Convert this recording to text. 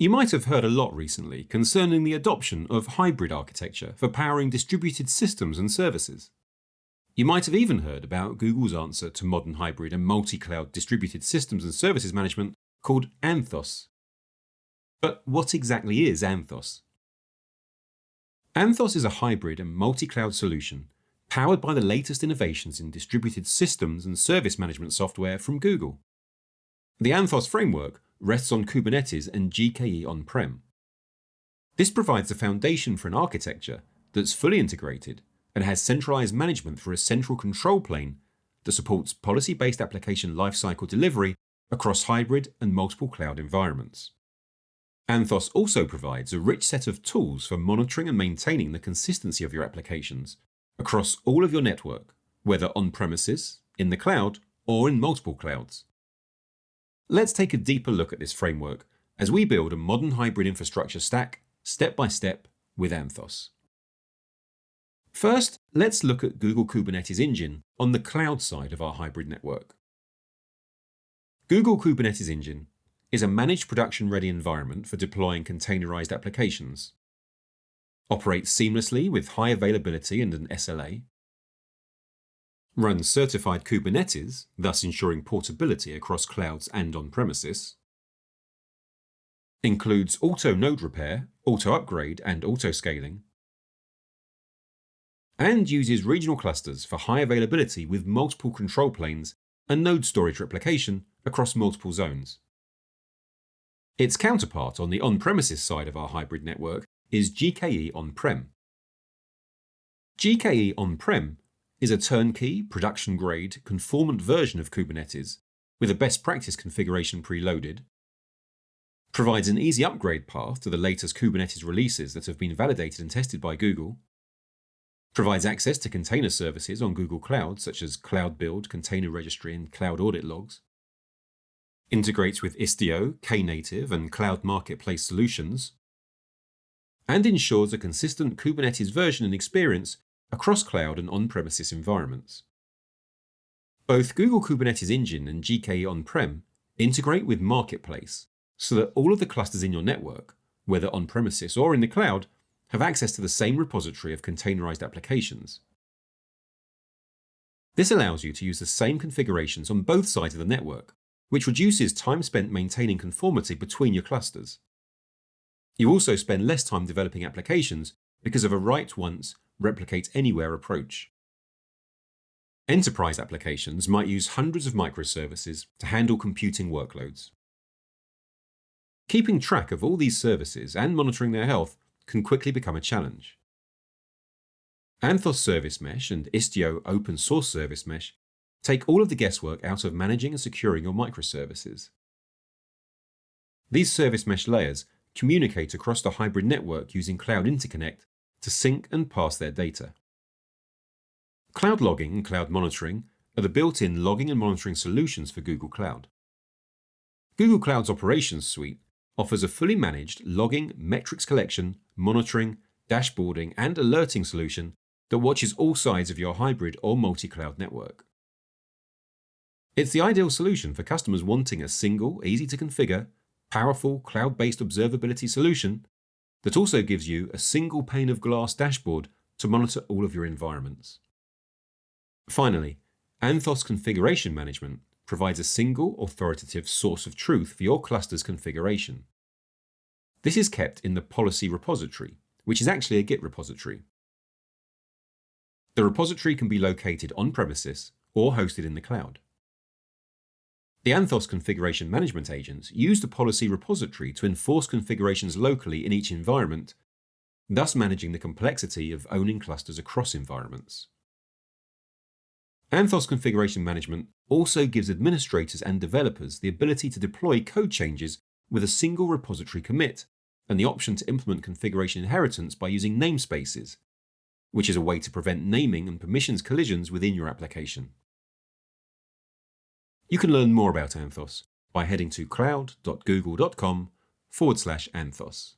You might have heard a lot recently concerning the adoption of hybrid architecture for powering distributed systems and services. You might have even heard about Google's answer to modern hybrid and multi-cloud distributed systems and services management called Anthos. But what exactly is Anthos? Anthos is a hybrid and multi-cloud solution powered by the latest innovations in distributed systems and service management software from Google. The Anthos framework rests on Kubernetes and GKE On-Prem. This provides the foundation for an architecture that's fully integrated and has centralized management for a central control plane that supports policy-based application lifecycle delivery across hybrid and multiple cloud environments. Anthos also provides a rich set of tools for monitoring and maintaining the consistency of your applications across all of your network, whether on-premises, in the cloud, or in multiple clouds. Let's take a deeper look at this framework as we build a modern hybrid infrastructure stack step by step with Anthos. First, let's look at Google Kubernetes Engine on the cloud side of our hybrid network. Google Kubernetes Engine is a managed production-ready environment for deploying containerized applications, operates seamlessly with high availability and an SLA, runs certified Kubernetes, thus ensuring portability across clouds and on-premises, includes auto-node repair, auto-upgrade and auto-scaling, and uses regional clusters for high availability with multiple control planes and node storage replication across multiple zones. Its counterpart on the on-premises side of our hybrid network is GKE On-Prem. GKE On-Prem is a turnkey, production-grade, conformant version of Kubernetes with a best practice configuration preloaded, provides an easy upgrade path to the latest Kubernetes releases that have been validated and tested by Google, provides access to container services on Google Cloud such as Cloud Build, Container Registry, and Cloud Audit Logs, integrates with Istio, Knative, and Cloud Marketplace solutions, and ensures a consistent Kubernetes version and experience across cloud and on-premises environments. Both Google Kubernetes Engine and GKE On-Prem integrate with Marketplace so that all of the clusters in your network, whether on-premises or in the cloud, have access to the same repository of containerized applications. This allows you to use the same configurations on both sides of the network, which reduces time spent maintaining conformity between your clusters. You also spend less time developing applications because of a write once, replicate anywhere approach. Enterprise applications might use hundreds of microservices to handle computing workloads. Keeping track of all these services and monitoring their health can quickly become a challenge. Anthos Service Mesh and Istio Open Source Service Mesh take all of the guesswork out of managing and securing your microservices. These service mesh layers communicate across the hybrid network using Cloud Interconnect to sync and pass their data. Cloud logging and cloud monitoring are the built-in logging and monitoring solutions for Google Cloud. Google Cloud's Operations Suite offers a fully managed logging, metrics collection, monitoring, dashboarding, and alerting solution that watches all sides of your hybrid or multi-cloud network. It's the ideal solution for customers wanting a single, easy-to-configure, powerful cloud-based observability solution that also gives you a single pane of glass dashboard to monitor all of your environments. Finally, Anthos Configuration Management provides a single authoritative source of truth for your cluster's configuration. This is kept in the policy repository, which is actually a Git repository. The repository can be located on-premises or hosted in the cloud. The Anthos Configuration Management agents use the policy repository to enforce configurations locally in each environment, thus managing the complexity of owning clusters across environments. Anthos Configuration Management also gives administrators and developers the ability to deploy code changes with a single repository commit and the option to implement configuration inheritance by using namespaces, which is a way to prevent naming and permissions collisions within your application. You can learn more about Anthos by heading to cloud.google.com/Anthos.